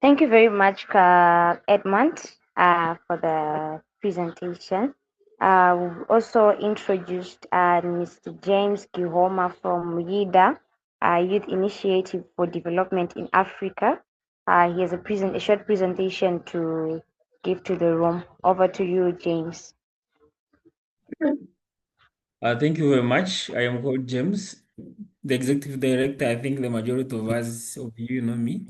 Thank you very much, Edmund, for the presentation. We've also introduced Mr. James Gihoma from YIDA, Youth Initiative for Development in Africa. He has a short presentation to give to the room. Over to you, James. Thank you very much. I am called James, the Executive Director. I think the majority of you know me.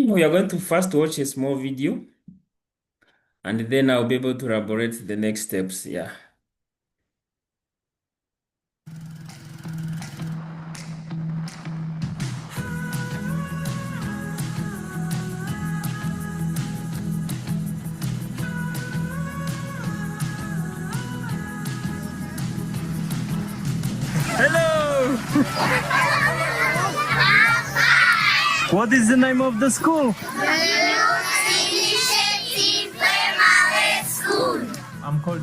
We are going to first watch a small video, and then I'll be able to elaborate the next steps. Yeah. Hello! What is the name of the school? I'm called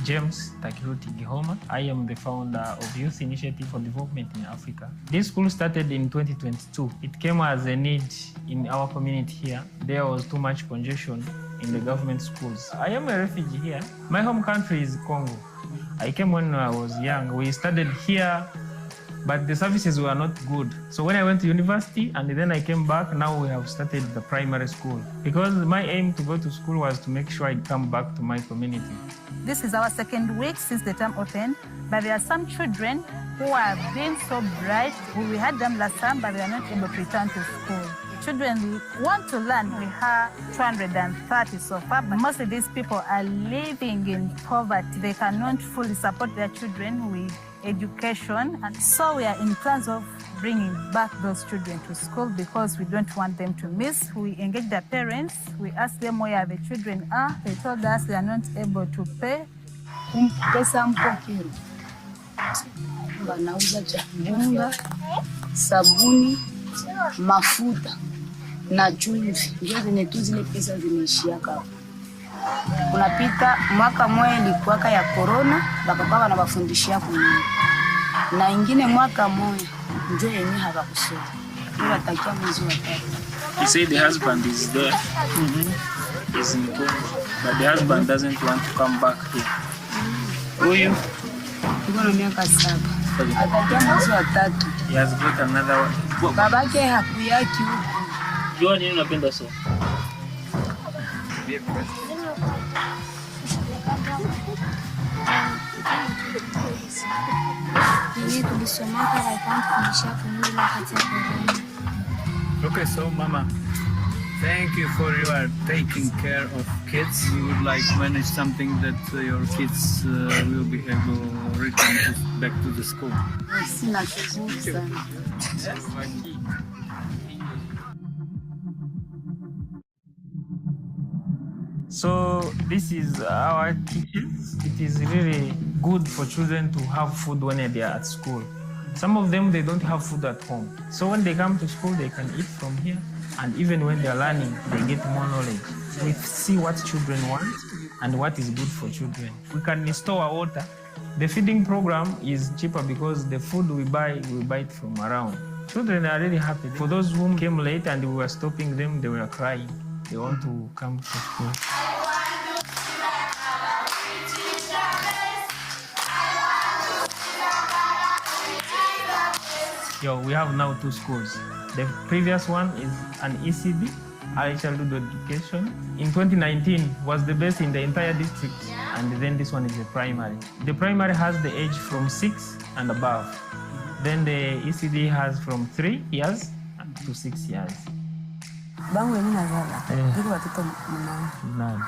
James Gihoma. I am the founder of Youth Initiative for Development in Africa. This school started in 2022. It came as a need in our community here. There was too much congestion in the government schools. I am a refugee here. My home country is Congo. I came when I was young. We studied here, but the services were not good. So when I went to university and then I came back, now we have started the primary school. Because my aim to go to school was to make sure I'd come back to my community. This is our second week since the term opened, but there are some children who have been so bright. We had them last time, but they are not able to return to school. Children want to learn. We have 230 so far, but most of these people are living in poverty. They cannot fully support their children with education, and so we are in plans of bringing back those children to school because we don't want them to miss. We engage their parents. We ask them where the children are. They told us they are not able to pay. Wanauza chakula, sabuni, mafuta na chumvi, ndio zenye tu zile pesa zimeishia hapo. Kunapita mwaka mmoja ilikuwa ya corona, bakakuwa wanawafundishia kunyumba. Na ingine mwaka mmoja ndio yenyewe hawakusoma. Tunatakia mwezi wa 3. You say the husband is there. He's in Congo, but the husband doesn't want to come back here. Huyu Tuko na miaka 7. Atakia mwezi wa 3. He has got another one. Babake hakuyaki huko. Jua nini unapenda so? Okay, so Mama, thank you for your taking care of kids. You would like manage something that your kids will be able to return back to the school. So this is our kitchen. It is really good for children to have food when they are at school. Some of them, they don't have food at home. So when they come to school, they can eat from here. And even when they're learning, they get more knowledge. We see what children want and what is good for children. We can store water. The feeding program is cheaper because the food we buy it from around. Children are really happy. For those who came late and we were stopping them, they were crying. They want to come to school. We have now 2 schools. The previous one is an ECD, Early Childhood Education. In 2019 was the best in the entire district, and then this one is the primary. The primary has the age from 6 and above. Then the ECD has from 3 years to 6 years. Bangu mimi nazala. Niko watoto 8.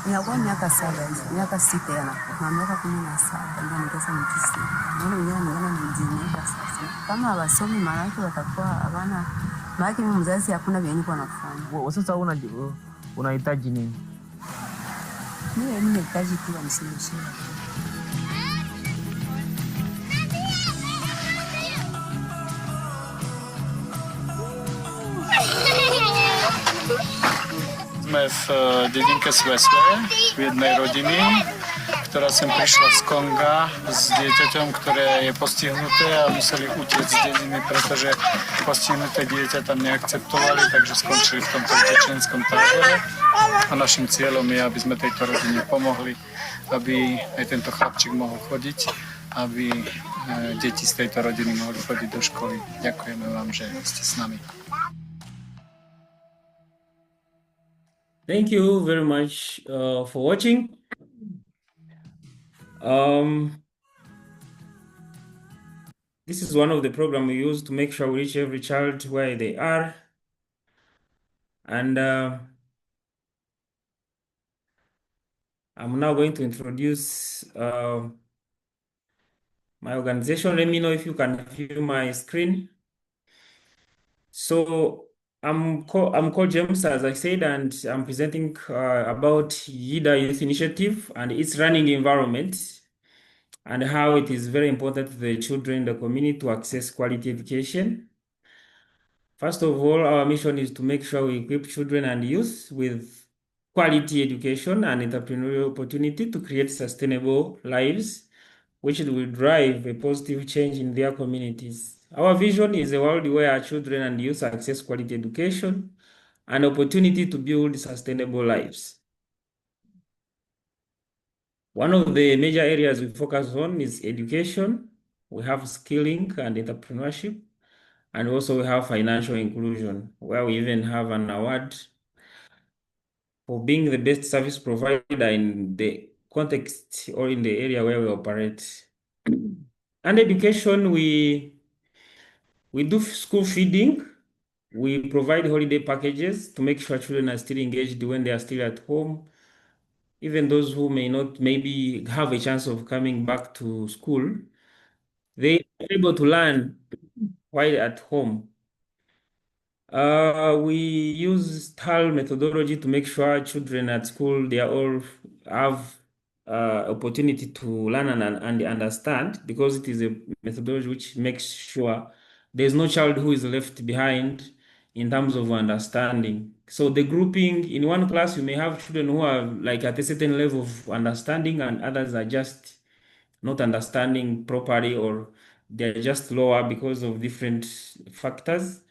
Ninakuwa miaka 7, miaka 6 yana. Na miaka 17 ndio nikasa nikisi. Naona wenyewe niona nijinyeka sasa. Kama wasomi maraki watakuwa habana. Maraki mimi mzazi hakuna vyenye kwa nafanya. Sasa unahitaji nini? Mimi nahitaji tu wanisimamishe. Ми в Дідінка Свесве від Найродіні. ktorá sem prišla z Konga s dieťaťom, ktoré je postihnuté a museli utiecť z dediny, pretože postihnuté dieťa tam neakceptovali, takže skončili v tomto utečenskom tábore. A našim cieľom je, aby sme tejto rodine pomohli, aby aj tento chlapčík mohol chodiť, aby deti z tejto rodiny mohli chodiť do školy. Ďakujeme vám, že ste s nami. Thank you very much for watching. This is one of the programs we use to make sure we reach every child where they are. And I'm now going to introduce my organization. Let me know if you can view my screen. So I'm called James, as I said, and I'm presenting about YIDA Youth Initiative and its running environment and how it is very important to the children in the community to access quality education. First of all, our mission is to make sure we equip children and youth with quality education and entrepreneurial opportunity to create sustainable lives, which will drive a positive change in their communities. Our vision is a world where our children and youth access quality education and opportunity to build sustainable lives. One of the major areas we focus on is education. We have skilling and entrepreneurship, and also we have financial inclusion, where we even have an award for being the best service provider in the context or in the area where we operate. And education, we do school feeding. We provide holiday packages to make sure children are still engaged when they are still at home. Even those who may not maybe have a chance of coming back to school, they are able to learn while at home. We use TAL methodology to make sure children at school, they are all have opportunity to learn and understand, because it is a methodology which makes sure there's no child who is left behind in terms of understanding. So the grouping in one class, you may have children who are like at a certain level of understanding and others are just not understanding properly, or they're just lower because of different factors.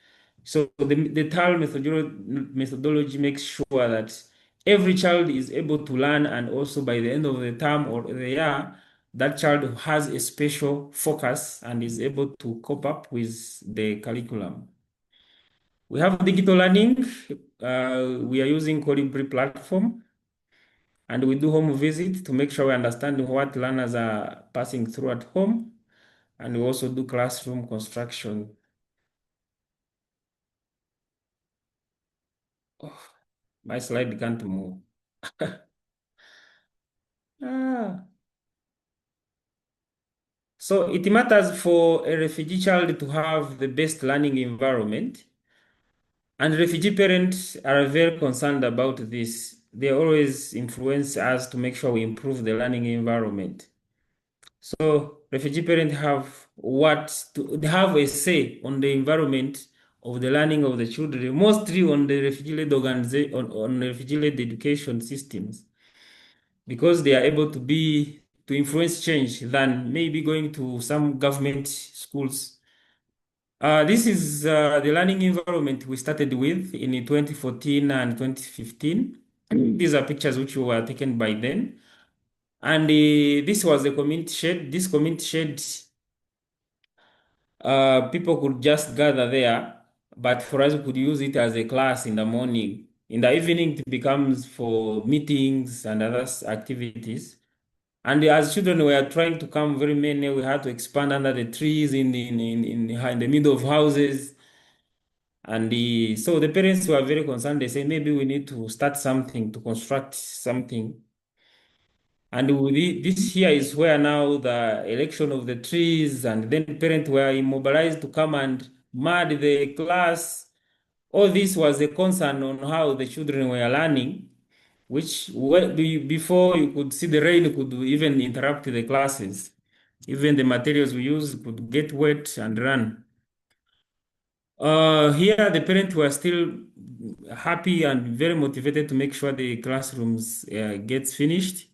So the TAL methodology makes sure that every child is able to learn, and also by the end of the term or the year, that child has a special focus and is able to cope up with the curriculum. We have digital learning. We are using Colibri platform, and we do home visit to make sure we understand what learners are passing through at home. And we also do classroom construction. Oh, my slide can't move. So it matters for a refugee child to have the best learning environment. And refugee parents are very concerned about this. They always influence us to make sure we improve the learning environment. So refugee parents they have a say on the environment of the learning of the children, mostly on the refugee-led organization, on refugee-led education systems, because they are able to influence change than maybe going to some government schools. This is the learning environment we started with in 2014 and 2015. These are pictures which were taken by then. And this was the community shed. This community shed, people could just gather there, but for us, we could use it as a class in the morning. In the evening, it becomes for meetings and other activities. And as children were trying to come, very many, we had to expand under the trees in the middle of houses. And so the parents were very concerned. They said, maybe we need to start something, to construct something. And this here is where now the election of the trees, and then parents were immobilized to come and mud the class. All this was a concern on how the children were learning, which before you could see the rain could even interrupt the classes. Even the materials we use could get wet and run. Here, the parents were still happy and very motivated to make sure the classrooms gets finished.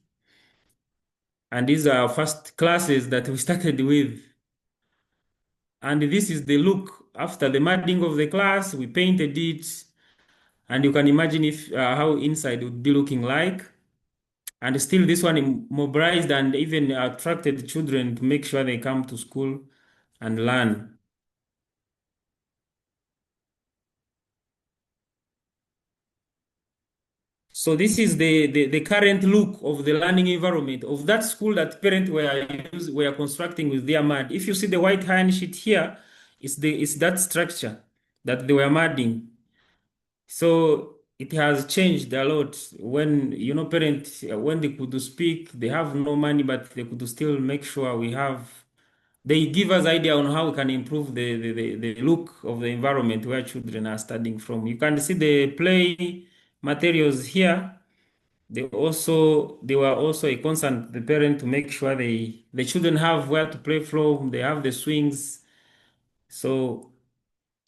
And these are our first classes that we started with. And this is the look after the mudding of the class. We painted it, and you can imagine if how inside would be looking like. And still, this one mobilized and even attracted children to make sure they come to school and learn. So this is the current look of the learning environment of that school that parents were constructing with their mud. If you see the white iron sheet here, it's that structure that they were mudding. So it has changed a lot when parents when they could speak, they have no money, but they could still make sure they give us idea on how we can improve the look of the environment where children are studying from. You can see the play materials here. They were also a concern the parent to make sure the children have where to play from, they have the swings. So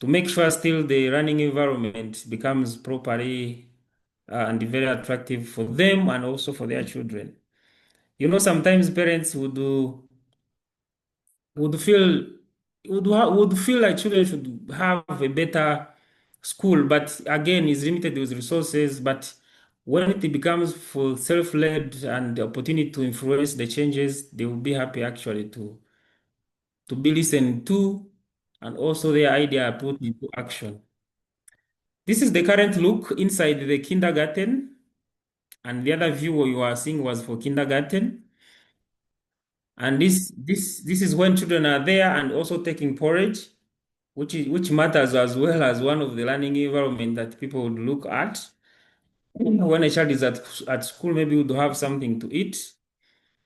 to make sure still the running environment becomes properly and very attractive for them and also for their children. Sometimes parents would feel would feel like children should have a better school, but again, is limited with resources. But when it becomes for self-led and the opportunity to influence the changes, they will be happy actually to be listened to, and also their idea put into action. This is the current look inside the kindergarten, and the other view you are seeing was for kindergarten. And this is when children are there and also taking porridge, which matters as well as one of the learning environment that people would look at. When a child is at school, maybe would have something to eat.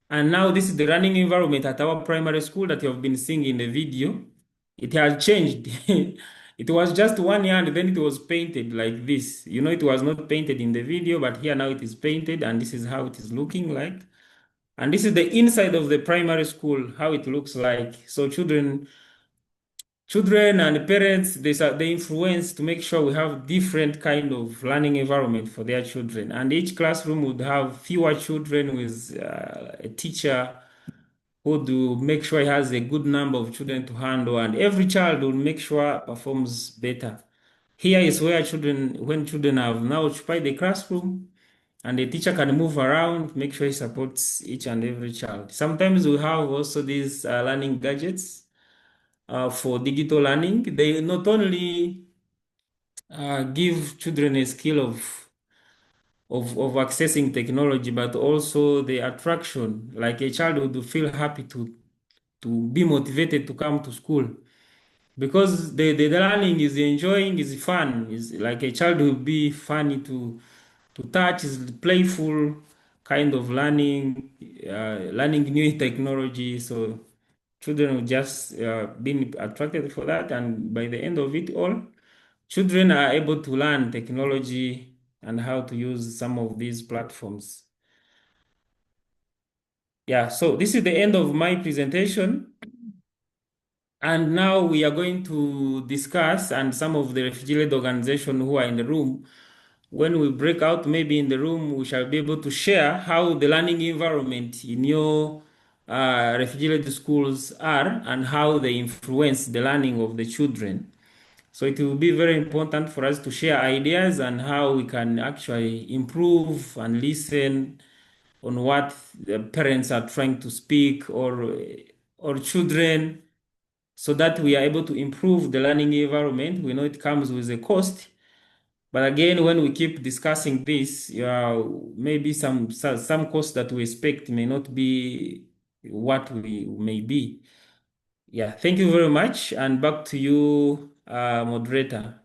And now this is the learning environment at our primary school that you have been seeing in the video. It has changed. It was just 1 year and then it was painted like this. It was not painted in the video, but here now it is painted, and this is how it is looking like. And this is the inside of the primary school, how it looks like. So children and parents, they influence to make sure we have different kind of learning environment for their children. And each classroom would have fewer children with a teacher who do make sure he has a good number of children to handle, and every child will make sure performs better. Here is where when children have now occupied the classroom, and the teacher can move around, make sure he supports each and every child. Sometimes we have also these learning gadgets for digital learning. They not only give children a skill of accessing technology, but also the attraction. Like a child would feel happy to be motivated to come to school because the learning is enjoying, is fun. Is like a child will be funny to touch, is playful kind of learning, learning new technology. So children will just be attracted for that, and by the end of it all, children are able to learn technology and how to use some of these platforms. Yeah, so this is the end of my presentation. And now we are going to discuss, and some of the refugee-led organizations who are in the room, when we break out maybe in the room, we shall be able to share how the learning environment in your refugee-led schools are and how they influence the learning of the children. So it will be very important for us to share ideas and how we can actually improve and listen on what the parents are trying to speak or children, so that we are able to improve the learning environment. We know it comes with a cost, but again, when we keep discussing this, maybe some costs that we expect may not be what we may be. Yeah, thank you very much, and back to you, moderator.